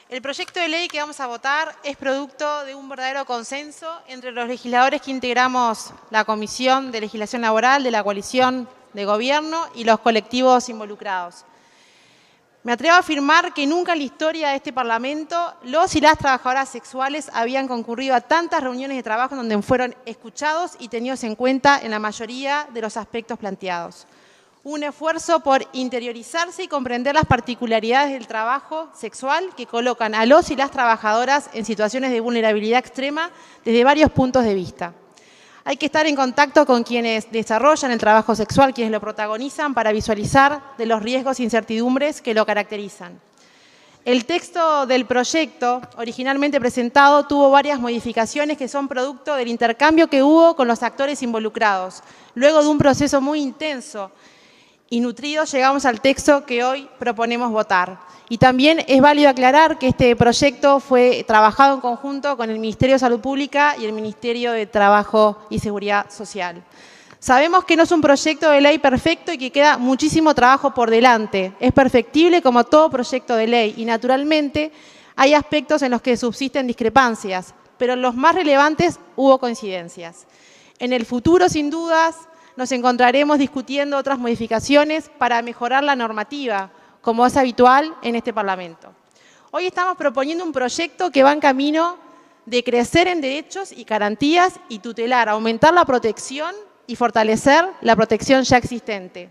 El proyecto de ley que vamos a votar es producto de un verdadero consenso entre los legisladores que integramos la Comisión de Legislación Laboral de la coalición de gobierno y los colectivos involucrados. Me atrevo a afirmar que nunca en la historia de este Parlamento los y las trabajadoras sexuales habían concurrido a tantas reuniones de trabajo donde fueron escuchados y tenidos en cuenta en la mayoría de los aspectos planteados. Un esfuerzo por interiorizarse y comprender las particularidades del trabajo sexual que colocan a los y las trabajadoras en situaciones de vulnerabilidad extrema desde varios puntos de vista. Hay que estar en contacto con quienes desarrollan el trabajo sexual, quienes lo protagonizan, para visualizar de los riesgos e incertidumbres que lo caracterizan. El texto del proyecto, originalmente presentado, tuvo varias modificaciones que son producto del intercambio que hubo con los actores involucrados. Luego de un proceso muy intenso y nutrido, llegamos al texto que hoy proponemos votar. Y también es válido aclarar que este proyecto fue trabajado en conjunto con el Ministerio de Salud Pública y el Ministerio de Trabajo y Seguridad Social. Sabemos que no es un proyecto de ley perfecto y que queda muchísimo trabajo por delante. Es perfectible como todo proyecto de ley y, naturalmente, hay aspectos en los que subsisten discrepancias, pero en los más relevantes hubo coincidencias. En el futuro, sin dudas, nos encontraremos discutiendo otras modificaciones para mejorar la normativa, como es habitual en este Parlamento. Hoy estamos proponiendo un proyecto que va en camino de crecer en derechos y garantías y tutelar, aumentar la protección y fortalecer la protección ya existente.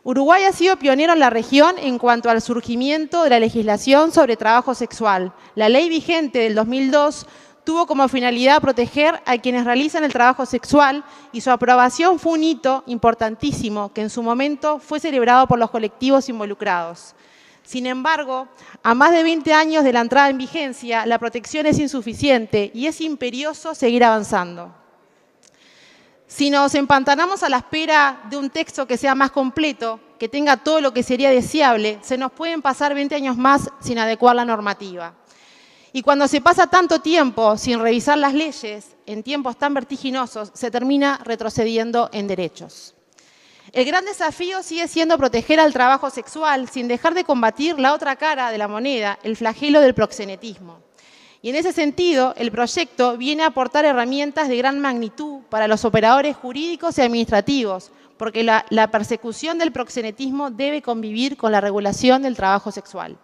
Uruguay ha sido pionero en la región en cuanto al surgimiento de la legislación sobre trabajo sexual. La ley vigente del 2002 tuvo como finalidad proteger a quienes realizan el trabajo sexual y su aprobación fue un hito importantísimo que en su momento fue celebrado por los colectivos involucrados. Sin embargo, a más de 20 años de la entrada en vigencia, la protección es insuficiente y es imperioso seguir avanzando. Si nos empantanamos a la espera de un texto que sea más completo, que tenga todo lo que sería deseable, se nos pueden pasar 20 años más sin adecuar la normativa. Y cuando se pasa tanto tiempo sin revisar las leyes, en tiempos tan vertiginosos, se termina retrocediendo en derechos. El gran desafío sigue siendo proteger al trabajo sexual sin dejar de combatir la otra cara de la moneda, el flagelo del proxenetismo. Y en ese sentido, el proyecto viene a aportar herramientas de gran magnitud para los operadores jurídicos y administrativos, porque la persecución del proxenetismo debe convivir con la regulación del trabajo sexual.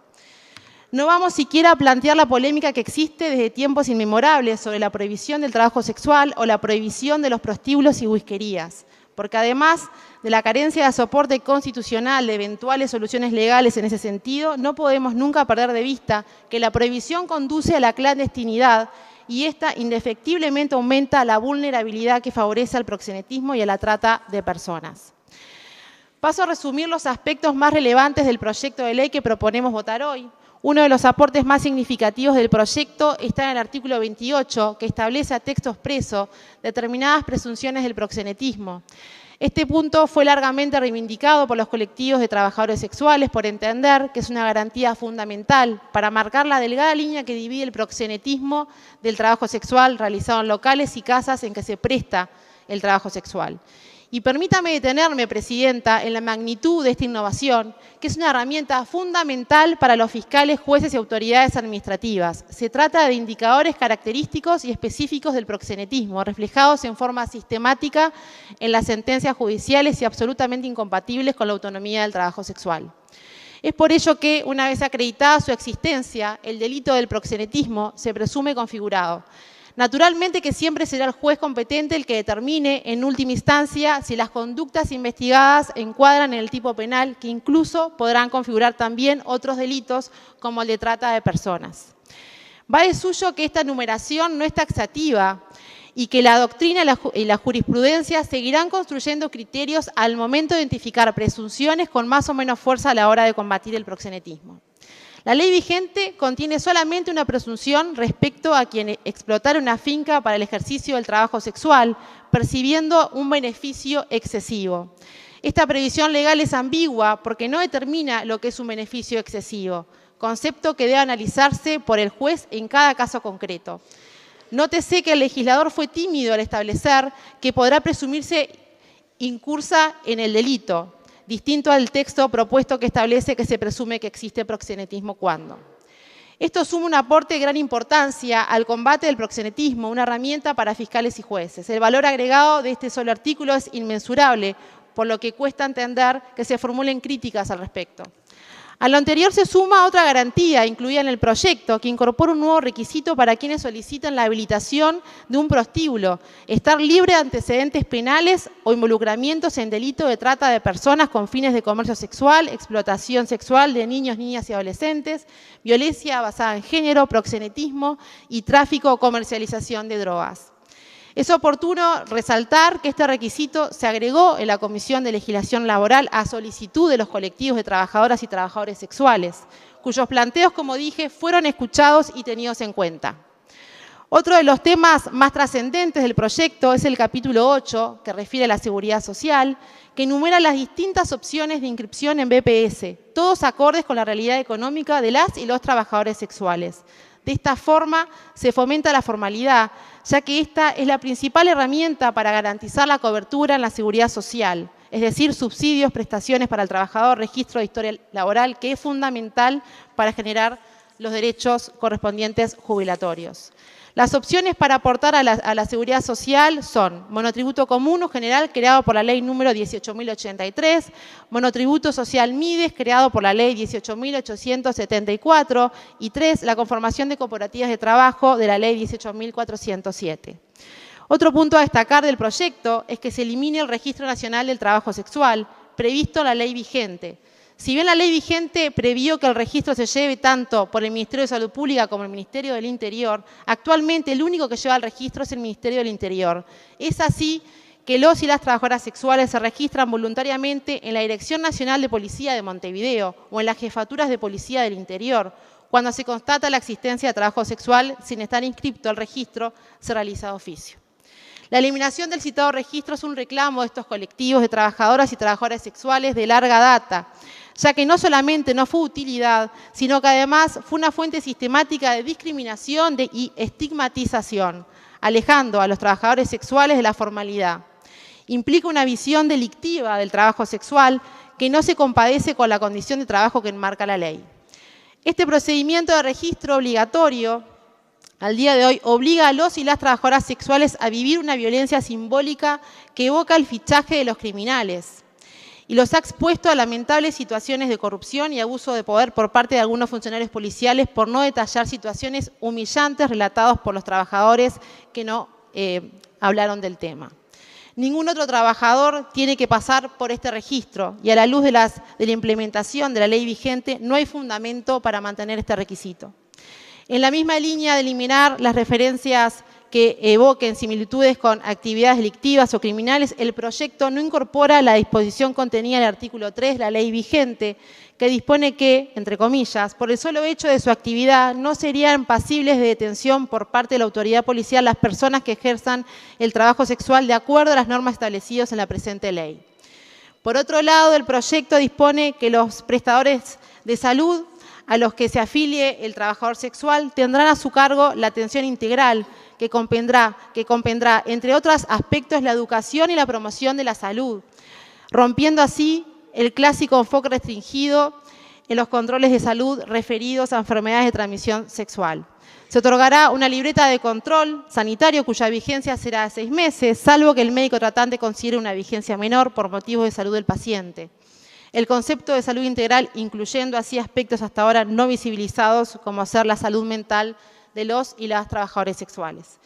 No vamos siquiera a plantear la polémica que existe desde tiempos inmemorables sobre la prohibición del trabajo sexual o la prohibición de los prostíbulos y whiskerías, porque además de la carencia de soporte constitucional de eventuales soluciones legales en ese sentido, no podemos nunca perder de vista que la prohibición conduce a la clandestinidad y esta indefectiblemente aumenta la vulnerabilidad que favorece al proxenetismo y a la trata de personas. Paso a resumir los aspectos más relevantes del proyecto de ley que proponemos votar hoy. Uno de los aportes más significativos del proyecto está en el artículo 28, que establece a texto expreso determinadas presunciones del proxenetismo. Este punto fue largamente reivindicado por los colectivos de trabajadores sexuales por entender que es una garantía fundamental para marcar la delgada línea que divide el proxenetismo del trabajo sexual realizado en locales y casas en que se presta el trabajo sexual. Y permítame detenerme, Presidenta, en la magnitud de esta innovación, que es una herramienta fundamental para los fiscales, jueces y autoridades administrativas. Se trata de indicadores característicos y específicos del proxenetismo, reflejados en forma sistemática en las sentencias judiciales y absolutamente incompatibles con la autonomía del trabajo sexual. Es por ello que, una vez acreditada su existencia, el delito del proxenetismo se presume configurado. Naturalmente que siempre será el juez competente el que determine en última instancia si las conductas investigadas encuadran en el tipo penal, que incluso podrán configurar también otros delitos como el de trata de personas. Va de suyo que esta numeración no es taxativa y que la doctrina y la jurisprudencia seguirán construyendo criterios al momento de identificar presunciones con más o menos fuerza a la hora de combatir el proxenetismo. La ley vigente contiene solamente una presunción respecto a quien explotara una finca para el ejercicio del trabajo sexual, percibiendo un beneficio excesivo. Esta previsión legal es ambigua porque no determina lo que es un beneficio excesivo, concepto que debe analizarse por el juez en cada caso concreto. Nótese que el legislador fue tímido al establecer que podrá presumirse incursa en el delito, distinto al texto propuesto que establece que se presume que existe proxenetismo cuando. Esto suma un aporte de gran importancia al combate del proxenetismo, una herramienta para fiscales y jueces. El valor agregado de este solo artículo es inmensurable, por lo que cuesta entender que se formulen críticas al respecto. A lo anterior se suma otra garantía incluida en el proyecto, que incorpora un nuevo requisito para quienes solicitan la habilitación de un prostíbulo: estar libre de antecedentes penales o involucramientos en delito de trata de personas con fines de comercio sexual, explotación sexual de niños, niñas y adolescentes, violencia basada en género, proxenetismo y tráfico o comercialización de drogas. Es oportuno resaltar que este requisito se agregó en la Comisión de Legislación Laboral a solicitud de los colectivos de trabajadoras y trabajadores sexuales, cuyos planteos, como dije, fueron escuchados y tenidos en cuenta. Otro de los temas más trascendentes del proyecto es el capítulo 8, que refiere a la seguridad social, que enumera las distintas opciones de inscripción en BPS, todos acordes con la realidad económica de las y los trabajadores sexuales. De esta forma se fomenta la formalidad, ya que esta es la principal herramienta para garantizar la cobertura en la seguridad social, es decir, subsidios, prestaciones para el trabajador, registro de historia laboral, que es fundamental para generar los derechos correspondientes jubilatorios. Las opciones para aportar a la seguridad social son monotributo común o general, creado por la ley número 18.083, monotributo social MIDES, creado por la ley 18.874, y 3, la conformación de cooperativas de trabajo de la ley 18.407. Otro punto a destacar del proyecto es que se elimine el Registro Nacional del Trabajo Sexual, previsto en la ley vigente. Si bien la ley vigente previó que el registro se lleve tanto por el Ministerio de Salud Pública como el Ministerio del Interior, actualmente el único que lleva el registro es el Ministerio del Interior. Es así que los y las trabajadoras sexuales se registran voluntariamente en la Dirección Nacional de Policía de Montevideo o en las jefaturas de Policía del Interior. Cuando se constata la existencia de trabajo sexual sin estar inscripto al registro, se realiza de oficio. La eliminación del citado registro es un reclamo de estos colectivos de trabajadoras y trabajadores sexuales de larga data, ya que no solamente no fue utilidad, sino que además fue una fuente sistemática de discriminación y estigmatización, alejando a los trabajadores sexuales de la formalidad. Implica una visión delictiva del trabajo sexual que no se compadece con la condición de trabajo que enmarca la ley. Este procedimiento de registro obligatorio, al día de hoy, obliga a los y las trabajadoras sexuales a vivir una violencia simbólica que evoca el fichaje de los criminales y los ha expuesto a lamentables situaciones de corrupción y abuso de poder por parte de algunos funcionarios policiales, por no detallar situaciones humillantes relatadas por los trabajadores que no hablaron del tema. Ningún otro trabajador tiene que pasar por este registro y a la luz de la implementación de la ley vigente no hay fundamento para mantener este requisito. En la misma línea de eliminar las referencias que evoquen similitudes con actividades delictivas o criminales, el proyecto no incorpora la disposición contenida en el artículo 3 de la ley vigente, que dispone que, entre comillas, por el solo hecho de su actividad no serían pasibles de detención por parte de la autoridad policial las personas que ejerzan el trabajo sexual de acuerdo a las normas establecidas en la presente ley. Por otro lado, el proyecto dispone que los prestadores de salud a los que se afilie el trabajador sexual tendrán a su cargo la atención integral que compendrá, entre otros aspectos, la educación y la promoción de la salud, rompiendo así el clásico enfoque restringido en los controles de salud referidos a enfermedades de transmisión sexual. Se otorgará una libreta de control sanitario cuya vigencia será de 6 meses, salvo que el médico tratante considere una vigencia menor por motivos de salud del paciente. El concepto de salud integral, incluyendo así aspectos hasta ahora no visibilizados, como ser la salud mental de los y las trabajadores sexuales.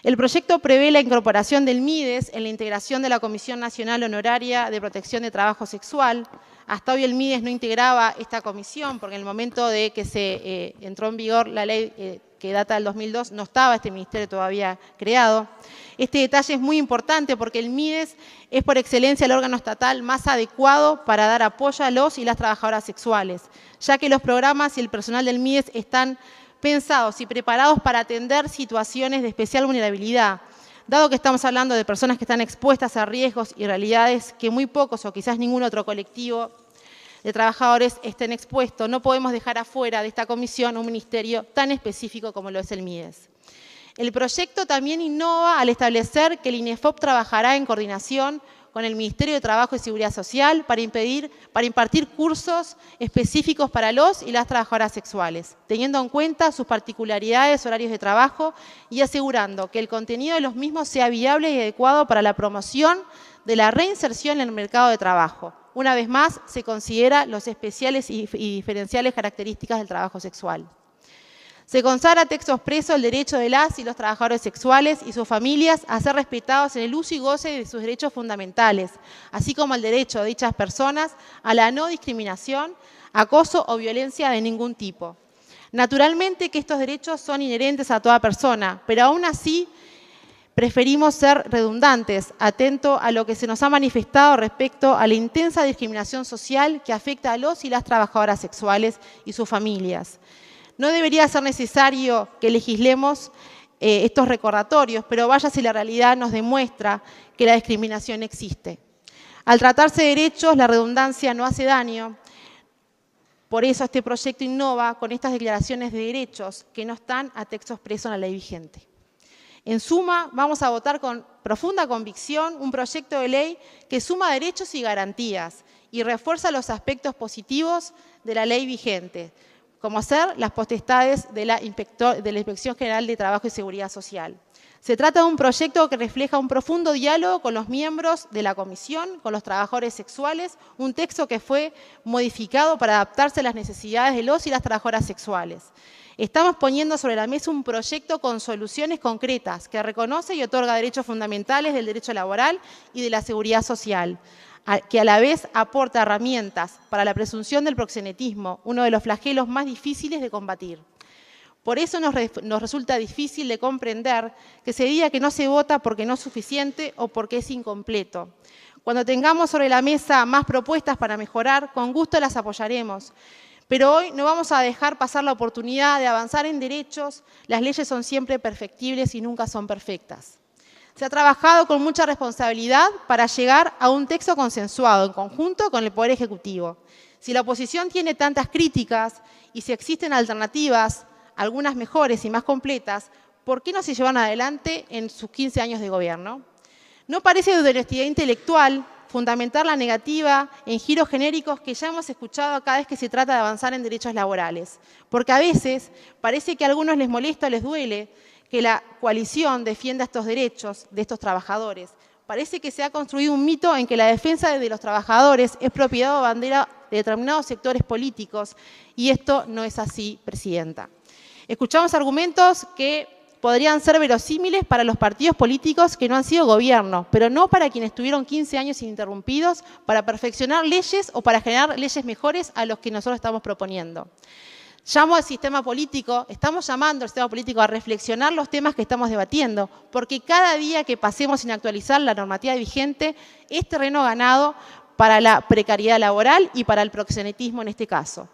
El proyecto prevé la incorporación del MIDES en la integración de la Comisión Nacional Honoraria de Protección de Trabajo Sexual. Hasta hoy el MIDES no integraba esta comisión, porque en el momento de que se entró en vigor la ley que data del 2002, no estaba este ministerio todavía creado. Este detalle es muy importante porque el MIDES es por excelencia el órgano estatal más adecuado para dar apoyo a los y las trabajadoras sexuales, ya que los programas y el personal del MIDES están pensados y preparados para atender situaciones de especial vulnerabilidad. Dado que estamos hablando de personas que están expuestas a riesgos y realidades que muy pocos o quizás ningún otro colectivo de trabajadores estén expuestos, no podemos dejar afuera de esta comisión un ministerio tan específico como lo es el MIDES. El proyecto también innova al establecer que el INEFOP trabajará en coordinación con el Ministerio de Trabajo y Seguridad Social para impartir cursos específicos para los y las trabajadoras sexuales, teniendo en cuenta sus particularidades, horarios de trabajo y asegurando que el contenido de los mismos sea viable y adecuado para la promoción de la reinserción en el mercado de trabajo. Una vez más, se considera los especiales y diferenciales características del trabajo sexual. Se consagra texto expreso el derecho de las y los trabajadores sexuales y sus familias a ser respetados en el uso y goce de sus derechos fundamentales, así como el derecho de dichas personas a la no discriminación, acoso o violencia de ningún tipo. Naturalmente que estos derechos son inherentes a toda persona, pero aún así preferimos ser redundantes, atento a lo que se nos ha manifestado respecto a la intensa discriminación social que afecta a los y las trabajadoras sexuales y sus familias. No debería ser necesario que legislemos estos recordatorios, pero vaya si la realidad nos demuestra que la discriminación existe. Al tratarse de derechos, la redundancia no hace daño. Por eso este proyecto innova con estas declaraciones de derechos que no están a texto expreso en la ley vigente. En suma, vamos a votar con profunda convicción un proyecto de ley que suma derechos y garantías y refuerza los aspectos positivos de la ley vigente, como ser las potestades de la Inspección General de Trabajo y Seguridad Social. Se trata de un proyecto que refleja un profundo diálogo con los miembros de la comisión, con los trabajadores sexuales, un texto que fue modificado para adaptarse a las necesidades de los y las trabajadoras sexuales. Estamos poniendo sobre la mesa un proyecto con soluciones concretas que reconoce y otorga derechos fundamentales del derecho laboral y de la seguridad social, que a la vez aporta herramientas para la presunción del proxenetismo, uno de los flagelos más difíciles de combatir. Por eso nos resulta difícil de comprender que se diga que no se vota porque no es suficiente o porque es incompleto. Cuando tengamos sobre la mesa más propuestas para mejorar, con gusto las apoyaremos. Pero hoy no vamos a dejar pasar la oportunidad de avanzar en derechos. Las leyes son siempre perfectibles y nunca son perfectas. Se ha trabajado con mucha responsabilidad para llegar a un texto consensuado en conjunto con el Poder Ejecutivo. Si la oposición tiene tantas críticas y si existen alternativas, algunas mejores y más completas, ¿por qué no se llevan adelante en sus 15 años de gobierno? No parece de honestidad intelectual fundamentar la negativa en giros genéricos que ya hemos escuchado cada vez que se trata de avanzar en derechos laborales, porque a veces parece que a algunos les molesta o les duele que la coalición defienda estos derechos de estos trabajadores. Parece que se ha construido un mito en que la defensa de los trabajadores es propiedad o bandera de determinados sectores políticos, y esto no es así, Presidenta. Escuchamos argumentos que podrían ser verosímiles para los partidos políticos que no han sido gobierno, pero no para quienes tuvieron 15 años ininterrumpidos para perfeccionar leyes o para generar leyes mejores a los que nosotros estamos proponiendo. Llamo al sistema político, estamos llamando al sistema político a reflexionar los temas que estamos debatiendo, porque cada día que pasemos sin actualizar la normativa vigente es terreno ganado para la precariedad laboral y para el proxenetismo en este caso.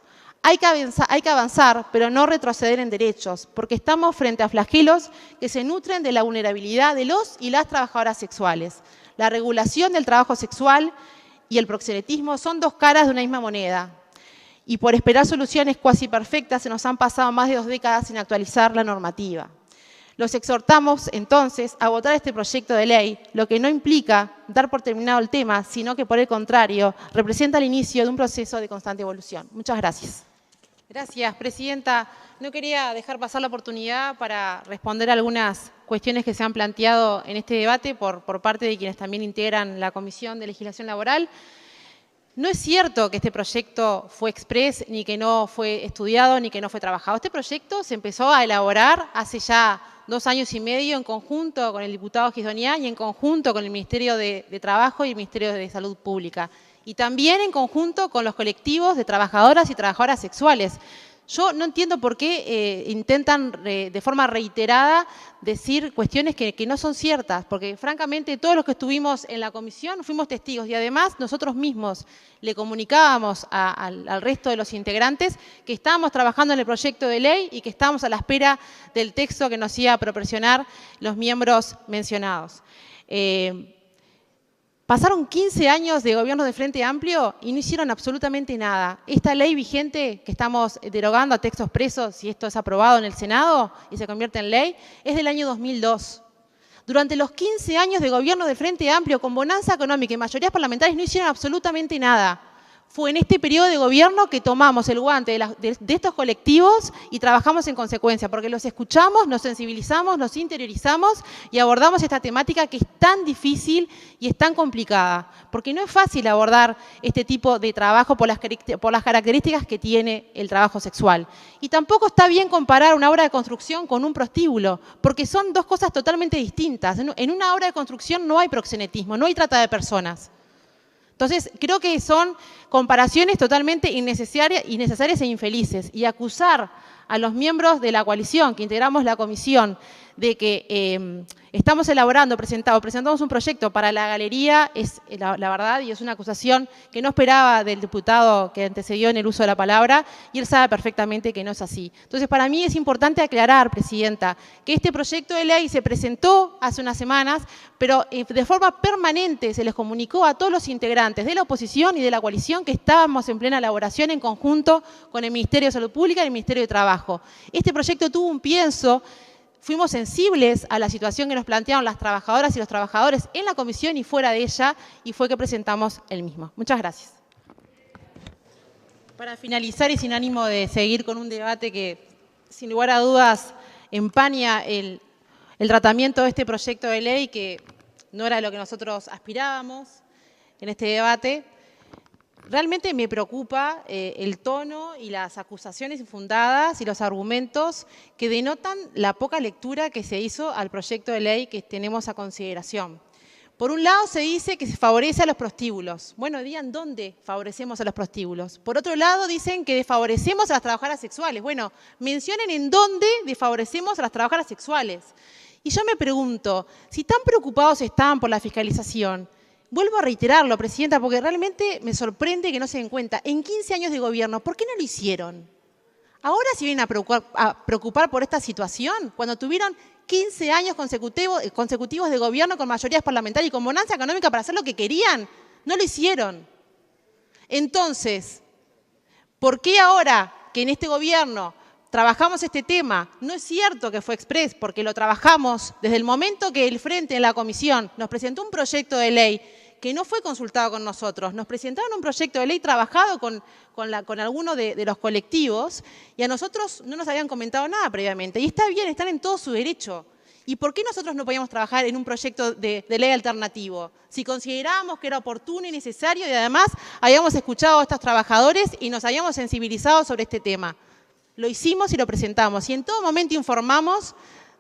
Hay que avanzar, pero no retroceder en derechos, porque estamos frente a flagelos que se nutren de la vulnerabilidad de los y las trabajadoras sexuales. La regulación del trabajo sexual y el proxenetismo son dos caras de una misma moneda. Y por esperar soluciones cuasi perfectas se nos han pasado más de 2 décadas sin actualizar la normativa. Los exhortamos entonces a votar este proyecto de ley, lo que no implica dar por terminado el tema, sino que por el contrario representa el inicio de un proceso de constante evolución. Muchas gracias. Gracias, Presidenta. No quería dejar pasar la oportunidad para responder a algunas cuestiones que se han planteado en este debate por parte de quienes también integran la Comisión de Legislación Laboral. No es cierto que este proyecto fue exprés, ni que no fue estudiado, ni que no fue trabajado. Este proyecto se empezó a elaborar hace ya 2 años y medio en conjunto con el diputado Gisdonian y en conjunto con el Ministerio de Trabajo y el Ministerio de Salud Pública. Y también en conjunto con los colectivos de trabajadoras y trabajadoras sexuales. Yo no entiendo por qué intentan de forma reiterada decir cuestiones que no son ciertas, porque francamente todos los que estuvimos en la comisión fuimos testigos y además nosotros mismos le comunicábamos al resto de los integrantes que estábamos trabajando en el proyecto de ley y que estábamos a la espera del texto que nos iba a proporcionar los miembros mencionados. Pasaron 15 años de gobierno de Frente Amplio y no hicieron absolutamente nada. Esta ley vigente que estamos derogando a texto expreso, si esto es aprobado en el Senado y se convierte en ley, es del año 2002. Durante los 15 años de gobierno del Frente Amplio, con bonanza económica y mayorías parlamentarias, no hicieron absolutamente nada. Fue en este periodo de gobierno que tomamos el guante de estos colectivos y trabajamos en consecuencia, porque los escuchamos, nos sensibilizamos, nos interiorizamos y abordamos esta temática que es tan difícil y es tan complicada, porque no es fácil abordar este tipo de trabajo por las características que tiene el trabajo sexual. Y tampoco está bien comparar una obra de construcción con un prostíbulo, porque son dos cosas totalmente distintas. En una obra de construcción no hay proxenetismo, no hay trata de personas. Entonces, creo que son comparaciones totalmente innecesarias e infelices. Y acusar a los miembros de la coalición que integramos la comisión de que estamos elaborando, presentamos un proyecto para la galería, es la verdad, y es una acusación que no esperaba del diputado que antecedió en el uso de la palabra, y él sabe perfectamente que no es así. Entonces, para mí es importante aclarar, Presidenta, que este proyecto de ley se presentó hace unas semanas, pero de forma permanente se les comunicó a todos los integrantes de la oposición y de la coalición que estábamos en plena elaboración en conjunto con el Ministerio de Salud Pública y el Ministerio de Trabajo. Este proyecto tuvo un pienso. Fuimos sensibles a la situación que nos plantearon las trabajadoras y los trabajadores en la comisión y fuera de ella, y fue que presentamos el mismo. Muchas gracias. Para finalizar y sin ánimo de seguir con un debate que, sin lugar a dudas, empaña el tratamiento de este proyecto de ley, que no era lo que nosotros aspirábamos en este debate, realmente me preocupa el tono y las acusaciones infundadas y los argumentos que denotan la poca lectura que se hizo al proyecto de ley que tenemos a consideración. Por un lado se dice que se favorece a los prostíbulos. Bueno, digan dónde favorecemos a los prostíbulos. Por otro lado dicen que desfavorecemos a las trabajadoras sexuales. Bueno, mencionen en dónde desfavorecemos a las trabajadoras sexuales. Y yo me pregunto, si tan preocupados están por la fiscalización, vuelvo a reiterarlo, Presidenta, porque realmente me sorprende que no se den cuenta. En 15 años de gobierno, ¿por qué no lo hicieron? Ahora se vienen a preocupar por esta situación, cuando tuvieron 15 años consecutivos de gobierno con mayorías parlamentarias y con bonanza económica para hacer lo que querían. No lo hicieron. Entonces, ¿por qué ahora que en este gobierno trabajamos este tema? No es cierto que fue exprés, porque lo trabajamos desde el momento que el Frente en la comisión nos presentó un proyecto de ley que no fue consultado con nosotros. Nos presentaron un proyecto de ley trabajado con alguno de los colectivos y a nosotros no nos habían comentado nada previamente. Y está bien, están en todo su derecho. ¿Y por qué nosotros no podíamos trabajar en un proyecto de ley alternativo? Si considerábamos que era oportuno y necesario y además habíamos escuchado a estos trabajadores y nos habíamos sensibilizado sobre este tema. Lo hicimos y lo presentamos y en todo momento informamos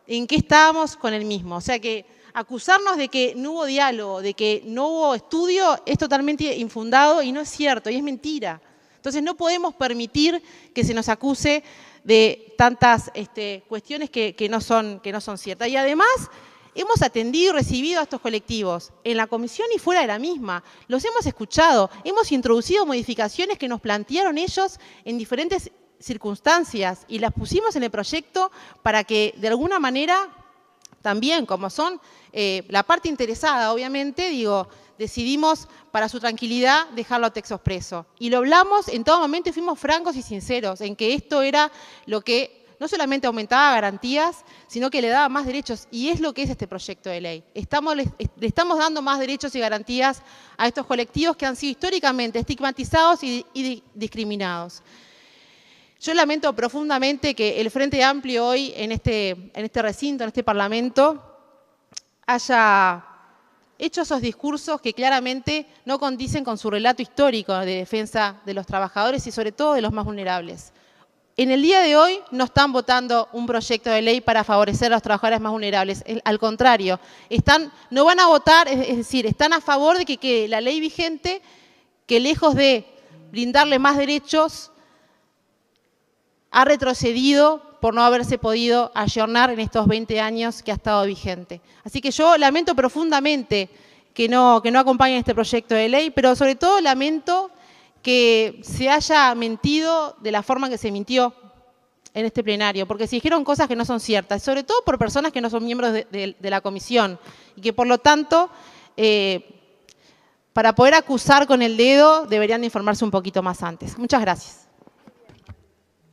en qué estábamos con el mismo. O sea que acusarnos de que no hubo diálogo, de que no hubo estudio, es totalmente infundado y no es cierto, y es mentira. Entonces no podemos permitir que se nos acuse de tantas cuestiones que no son ciertas. Y además hemos atendido y recibido a estos colectivos en la comisión y fuera de la misma. Los hemos escuchado, hemos introducido modificaciones que nos plantearon ellos en diferentes circunstancias y las pusimos en el proyecto para que de alguna manera también, como son la parte interesada, obviamente, decidimos para su tranquilidad dejarlo a texto expreso. Y lo hablamos en todo momento y fuimos francos y sinceros en que esto era lo que no solamente aumentaba garantías, sino que le daba más derechos, y es lo que es este proyecto de ley. Le estamos dando más derechos y garantías a estos colectivos que han sido históricamente estigmatizados y discriminados. Yo lamento profundamente que el Frente Amplio hoy en este recinto, en este Parlamento, haya hecho esos discursos que claramente no condicen con su relato histórico de defensa de los trabajadores y sobre todo de los más vulnerables. En el día de hoy no están votando un proyecto de ley para favorecer a los trabajadores más vulnerables. Al contrario, no van a votar, es decir, están a favor de que quede la ley vigente, que lejos de brindarle más derechos, ha retrocedido por no haberse podido ayornar en estos 20 años que ha estado vigente. Así que yo lamento profundamente que no acompañen este proyecto de ley, pero sobre todo lamento que se haya mentido de la forma que se mintió en este plenario, porque se dijeron cosas que no son ciertas, sobre todo por personas que no son miembros de la comisión y que por lo tanto, para poder acusar con el dedo, deberían de informarse un poquito más antes. Muchas gracias.